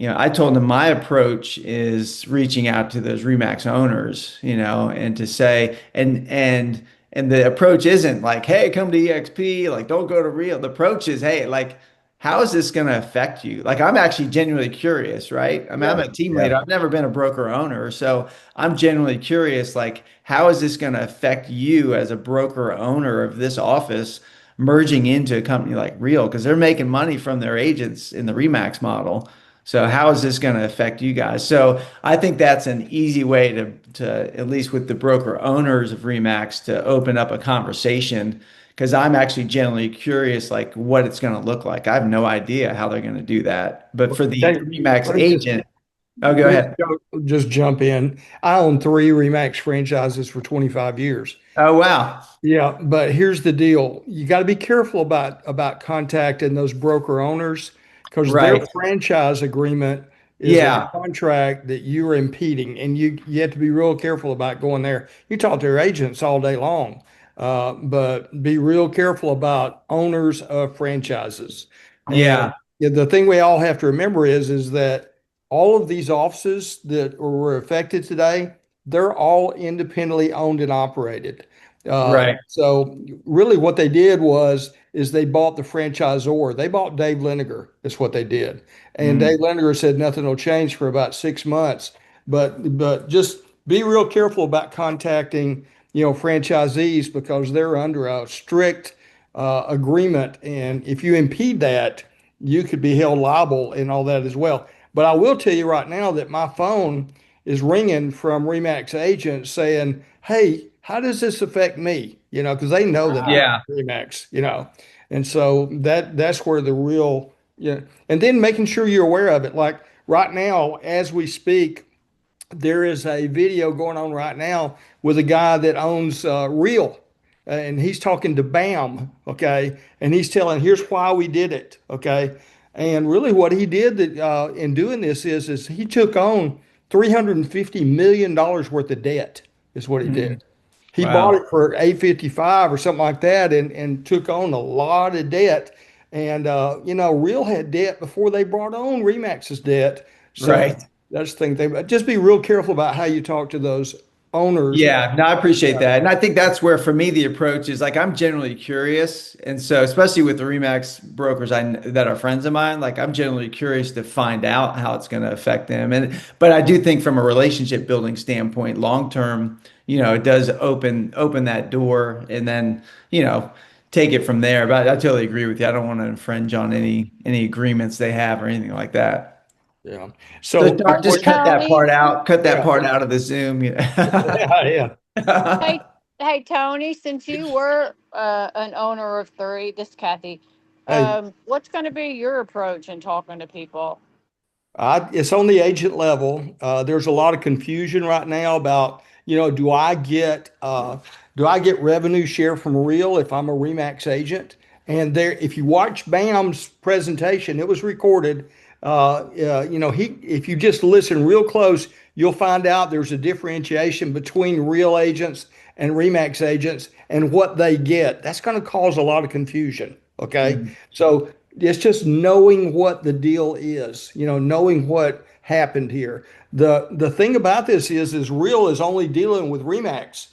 I told him my approach is reaching out to those Remax owners, and to say, and the approach isn't like, hey, come to EXP, like don't go to Real. The approach is, hey, like, how is this going to affect you? Like, I'm actually genuinely curious, right? I mean, I'm Yeah, a team yeah. leader. I've never been a broker owner, so I'm genuinely curious, like, how is this going to affect you as a broker owner of this office merging into a company like Real? Because they're making money from their agents in the Remax model. So how is this going to affect you guys? So I think that's an easy way to at least with the broker owners of Remax to open up a conversation because I'm actually genuinely curious like what it's going to look like. I have no idea how they're going to do that. But for the Tell you- Remax Why don't you agent, Oh, go ahead. Just jump in. I own three Remax franchises for 25 years. Oh, wow. Yeah, but here's the deal. You got to be careful about contacting those broker owners because their Right. franchise agreement is a Yeah. contract that you are impeding, and you have to be real careful about going there. You talk to their agents all day long, but be real careful about owners of franchises. And Yeah. yeah, the thing we all have to remember is that all of these offices that were affected today, they're all independently owned and operated. Right. So really what they did is they bought the franchisor. They bought Dave Liniger. That's what they did. And Dave Mm. Liniger said nothing will change for about 6 months. But just be real careful about contacting, franchisees because they're under a strict agreement. And if you impede that, you could be held liable and all that as well. But I will tell you right now that my phone is ringing from Remax agents saying, "Hey, how does this affect me?" Because they know that I'm Yeah. Remax, and so that's where the real, and then making sure you're aware of it. Like right now, as we speak, there is a video going on right now with a guy that owns Real, and he's talking to BAM, okay, and he's telling here's why we did it, okay, and really what he did that in doing this is he took on $350 million worth of debt is what he Mm. did. He bought Wow. it for 855 or something like that, and took on a lot of debt. And Real had debt before they brought on Remax's debt. So Right. that's the thing. Just be real careful about how you talk to those owners. Yeah, no, I appreciate that. And I think that's where for me the approach is like I'm generally curious. And so especially with the Remax brokers that are friends of mine, like I'm generally curious to find out how it's going to affect them. And but I do think from a relationship building standpoint, long term, it does open that door and then, take it from there. But I totally agree with you. I don't want to infringe on any agreements they have or anything like that. Yeah. So So Sean, just cut that Tony, part out. Cut that yeah, part out of the Zoom. yeah, yeah. hey, hey, Tony, since you were an owner of three, this is Kathy, Hey, what's going to be your approach in talking to people? it's on the agent level. There's a lot of confusion right now about, do I get revenue share from Real if I'm a Remax agent? And there, if you watch Bam's presentation, it was recorded. If you just listen real close, you'll find out there's a differentiation between Real agents and Remax agents and what they get. That's going to cause a lot of confusion. Okay. Mm. So it's just knowing what the deal is, knowing what happened here. The thing about this is Real is only dealing with Remax.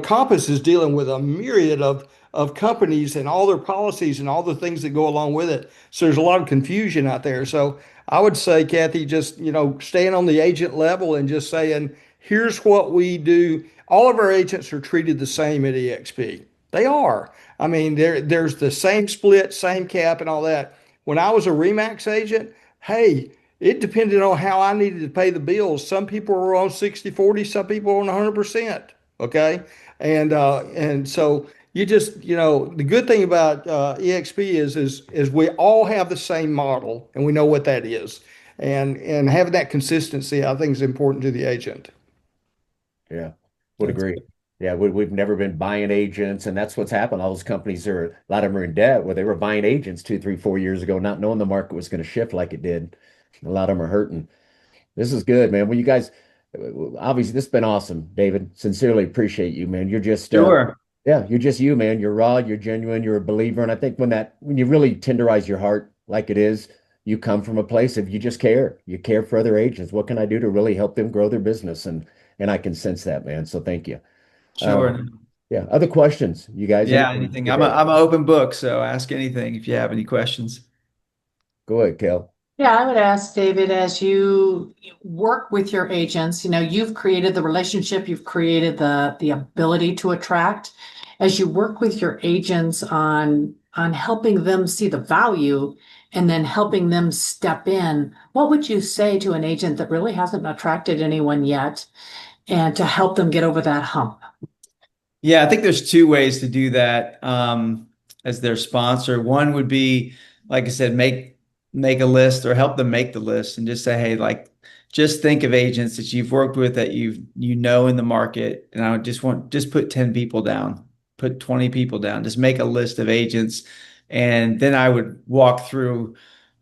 Compass is dealing with a myriad of companies and all their policies and all the things that go along with it. So there's a lot of confusion out there. So I would say, Kathy, just staying on the agent level and just saying, here's what we do. All of our agents are treated the same at EXP. They are. I mean, there's the same split, same cap, and all that. When I was a Remax agent, hey, it depended on how I needed to pay the bills. Some people were on 60/40, some people were on 100%. Okay. And so you just, the good thing about EXP is we all have the same model and we know what that is. And having that consistency, I think is important to the agent. Yeah, would agree. Yeah, we've never been buying agents, and that's what's happened. All those companies are, a lot of them are in debt where they were buying agents 2, 3, 4 years ago, not knowing the market was going to shift like it did. A lot of them are hurting. This is good, man. Well, you guys, obviously, this has been awesome, David. Sincerely appreciate you, man. You're just, Sure. yeah, you're just you, man. You're raw, you're genuine, you're a believer. And I think when you really tenderize your heart like it is, you come from a place of you just care. You care for other agents. What can I do to really help them grow their business? And I can sense that, man. So thank you. Um, Sure. yeah. Other questions, you guys? Yeah, Anything? anything. We're I'm good. an open book, so ask anything if you have any questions. Go ahead, Kel. Yeah, I would ask David, as you work with your agents, you've created the relationship, you've created the ability to attract. As you work with your agents on helping them see the value and then helping them step in, what would you say to an agent that really hasn't attracted anyone yet and to help them get over that hump? Yeah, I think there's two ways to do that as their sponsor. One would be, like I said, make a list or help them make the list and just say, hey, like just think of agents that you've worked with that you know in the market, and I would just put 10 people down, put 20 people down, just make a list of agents, and then I would walk through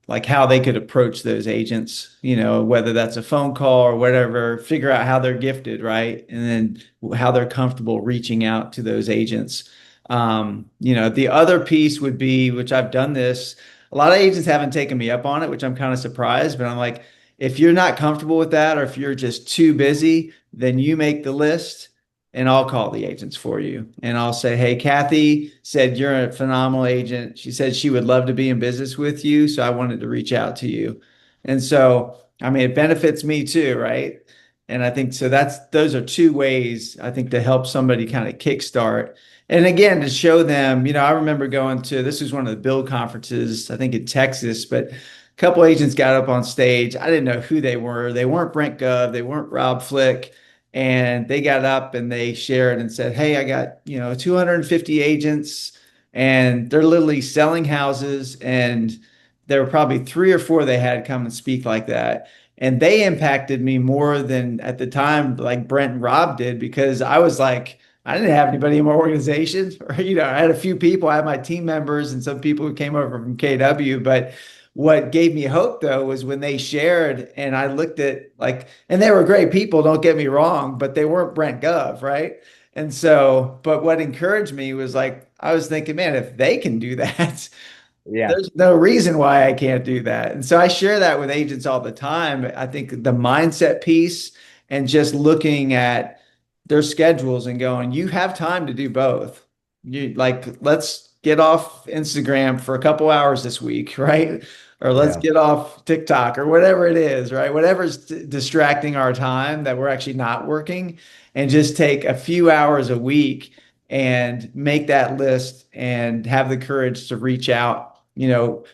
like how they could approach those agents, whether that's a phone call or whatever, figure out how they're gifted, right? And then how they're comfortable reaching out to those agents. The other piece would be, which I've done this, a lot of agents haven't taken me up on it, which I'm kind of surprised, but I'm like, if you're not comfortable with that, or if you're just too busy, then you make the list and I'll call the agents for you. And I'll say, hey, Kathy said you're a phenomenal agent. She said she would love to be in business with you. So I wanted to reach out to you. And so, I mean, it benefits me too, right? And I think so those are two ways I think to help somebody kind of kickstart. And again, to show them, I remember going to, this was one of the build conferences, I think in Texas, but a couple agents got up on stage. I didn't know who they were. They weren't Brent Gov. They weren't Rob Flick. And they got up and they shared and said, hey, I got, 250 agents and they're literally selling houses. And there were probably three or four they had come and speak like that. And they impacted me more than at the time, like Brent and Rob did, because I was like, I didn't have anybody in my organization. Or, I had a few people, I had my team members and some people who came over from KW, but what gave me hope though was when they shared and I looked at like, and they were great people, don't get me wrong, but they weren't Brent Gov, right? And so, but what encouraged me was like, I was thinking, man, if they can do that, Yeah. there's no reason why I can't do that. And so I share that with agents all the time. I think the mindset piece and just looking at their schedules and going, you have time to do both. You like, let's get off Instagram for a couple hours this week, right? Or let's Yeah. get off TikTok or whatever it is, right? Whatever's distracting our time that we're actually not working, and just take a few hours a week and make that list and have the courage to reach out,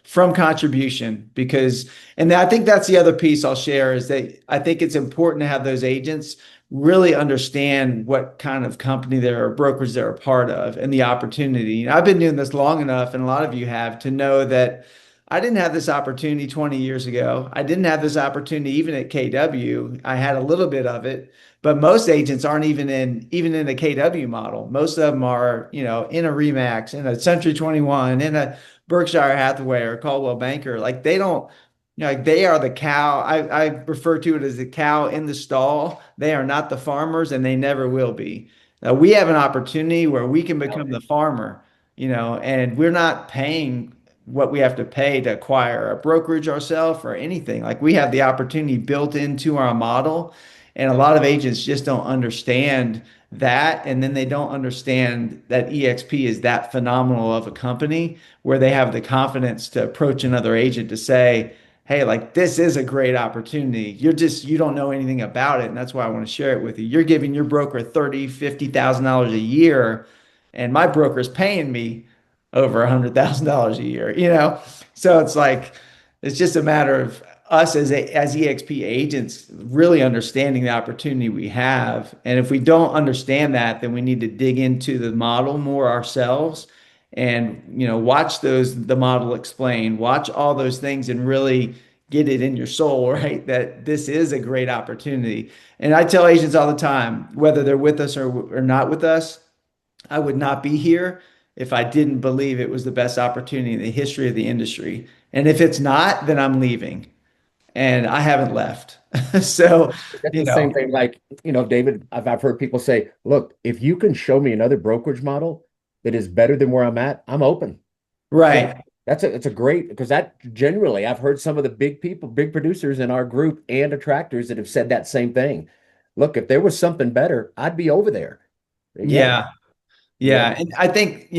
from contribution. Because, and I think that's the other piece I'll share is that I think it's important to have those agents really understand what kind of company they're or brokerage they're a part of and the opportunity. I've been doing this long enough, and a lot of you have, to know that I didn't have this opportunity 20 years ago. I didn't have this opportunity even at KW. I had a little bit of it, but most agents aren't even in a KW model. Most of them are, in a Remax, in a Century 21, in a Berkshire Hathaway or Coldwell Banker. Like they don't, like they are the cow. I refer to it as the cow in the stall. They are not the farmers, and they never will be. Now, we have an opportunity where we can become the farmer, and we're not paying what we have to pay to acquire a brokerage ourselves or anything. Like we have the opportunity built into our model, and a lot of agents just don't understand that. And then they don't understand that EXP is that phenomenal of a company where they have the confidence to approach another agent to say, hey, like this is a great opportunity. You don't know anything about it. And that's why I want to share it with you. You're giving your broker $30,000, $50,000 a year, and my broker is paying me over $100,000 a year. So it's like, it's just a matter of us as EXP agents really understanding the opportunity we have. And if we don't understand that, then we need to dig into the model more ourselves and, watch the model explain, watch all those things and really get it in your soul, right? That this is a great opportunity. And I tell agents all the time, whether they're with us or not with us, I would not be here if I didn't believe it was the best opportunity in the history of the industry. And if it's not, then I'm leaving. And I haven't left. So, That's you the same know, thing. Like, David, I've heard people say, look, if you can show me another brokerage model that is better than where I'm at, I'm open. So right. it's a great, because that generally I've heard some of the big people, big producers in our group and attractors that have said that same thing. Look, if there was something better, I'd be over there. Yeah. Yeah. Yeah. Yeah. And I think,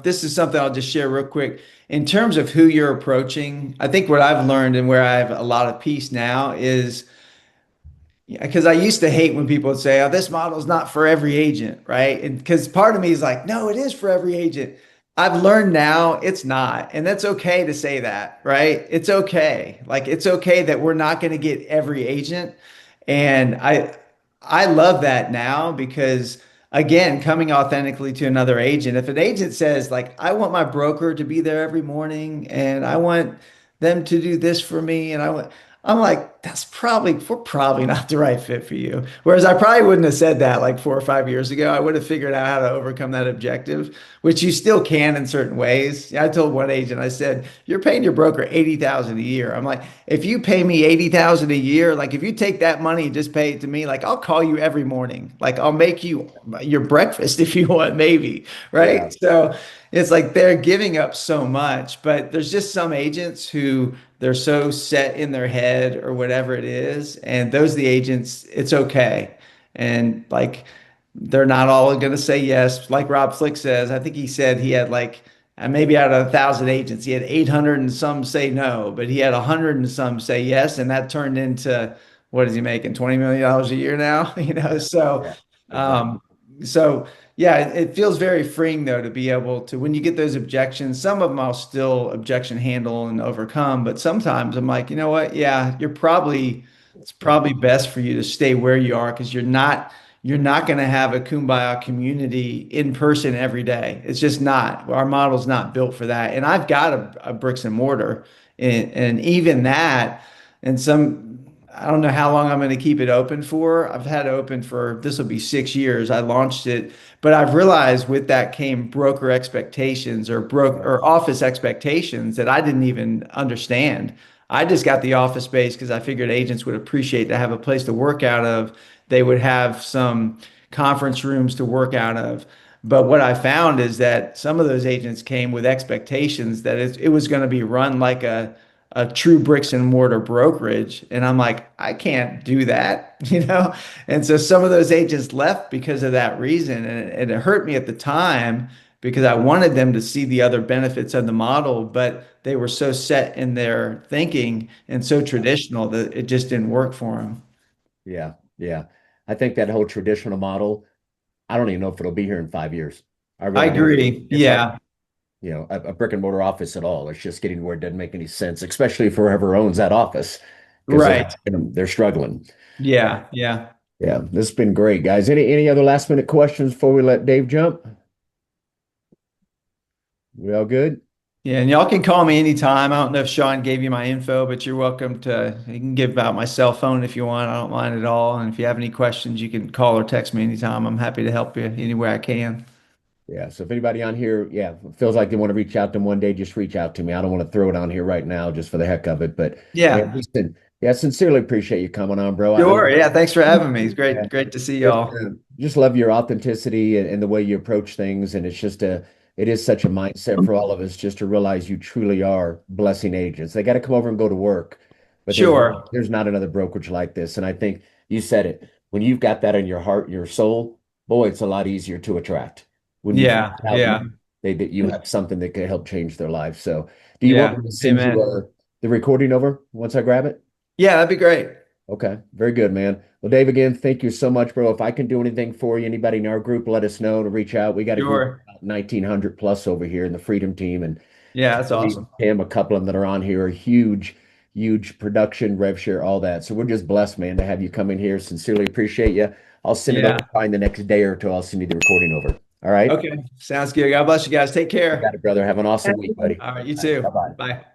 this is something I'll just share real quick. In terms of who you're approaching, I think what I've learned and where I have a lot of peace now is, because I used to hate when people would say, "Oh, this model is not for every agent," right? And because part of me is like, "No, it is for every agent." I've learned now it's not, and that's okay to say that, right? It's okay. Like it's okay that we're not going to get every agent, and I love that now because again, coming authentically to another agent, if an agent says like, "I want my broker to be there every morning, and I want them to do this for me," and I'm like, we're probably not the right fit for you. Whereas I probably wouldn't have said that like 4 or 5 years ago. I would have figured out how to overcome that objective, which you still can in certain ways. I told one agent, I said, "You're paying your broker 80,000 a year." I'm like, if you pay me 80,000 a year, like if you take that money and just pay it to me, like I'll call you every morning. Like I'll make you your breakfast if you want, maybe. Yeah. Right. So it's like they're giving up so much, but there's just some agents who they're so set in their head or whatever it is. And those are the agents, it's okay. And like they're not all going to say yes. Like Rob Flick says, I think he said he had like maybe out of 1,000 agents, he had 800 and some say no, but he had 100 and some say yes. And that turned into what is he making? $20 million a year now, you know? So, Yeah, exactly. um, so yeah, it feels very freeing though to be able to, when you get those objections, some of them I'll still objection handle and overcome, but sometimes I'm like, you know what? Yeah, it's probably best for you to stay where you are because you're not going to have a kumbaya community in person every day. It's just not. Our model's not built for that. And I've got a bricks and mortar, and even that, and some. I don't know how long I'm going to keep it open for. I've had it open for this will be 6 years. I launched it, but I've realized with that came broker expectations or office expectations that I didn't even understand. I just got the office space because I figured agents would appreciate to have a place to work out of. They would have some conference rooms to work out of. But what I found is that some of those agents came with expectations that it was going to be run like a true bricks and mortar brokerage. And I'm like, I can't do that, you know? And so some of those agents left because of that reason. And it hurt me at the time because I wanted them to see the other benefits of the model, but they were so set in their thinking and so traditional that it just didn't work for them. Yeah, yeah. I think that whole traditional model, I don't even know if it'll be here in 5 years. I I really don't. agree. It's like, Yeah. a brick and mortar office at all. It's just getting where it doesn't make any sense, especially for whoever owns that office, because Right. they're struggling. Yeah. Yeah. Yeah, this has been great, guys. Any other last minute questions before we let Dave jump? We all good? Yeah, and y'all can call me anytime. I don't know if Sean gave you my info, but you're welcome to, you can give out my cell phone if you want. I don't mind at all. And if you have any questions, you can call or text me anytime. I'm happy to help you anywhere I can. Yeah. So if anybody on here, yeah, feels like they want to reach out to them one day, just reach out to me. I don't want to throw it on here right now just for the heck of it. But yeah, Yeah, listen, yeah, sincerely appreciate you coming on, bro. I sure. love Yeah, thanks for having me. It's yeah, great to see just, y'all. just love your authenticity and the way you approach things. And it is such a mindset for all of us just to realize you truly are blessing agents. They got to come over and go to work, but Sure. there's not another brokerage like this. And I think you said it when you've got that in your heart, your soul, boy, it's a lot easier to attract when you find Yeah, out yeah, that you have something that can help change their life. So, do you want yeah. me to send you Amen. the recording over once I grab it? Yeah, that'd be great. Okay, very good, man. Well, Dave, again, thank you so much, bro. If I can do anything for you, anybody in our group, let us know to reach out. We got a group of Sure. about 1,900 plus over here in the Freedom Team, and Yeah, that's Tony, awesome. Tim, a couple of them that are on here are huge, huge production, rev share, all that. So we're just blessed, man, to have you come in here. Sincerely appreciate you. I'll send it over Yeah. probably in the next day or two. I'll send you the recording over. All right. Okay. Sounds good. God bless you guys. Take You got care. it, brother. Have an awesome week, buddy. All right, you All right. too. Bye-bye. Bye.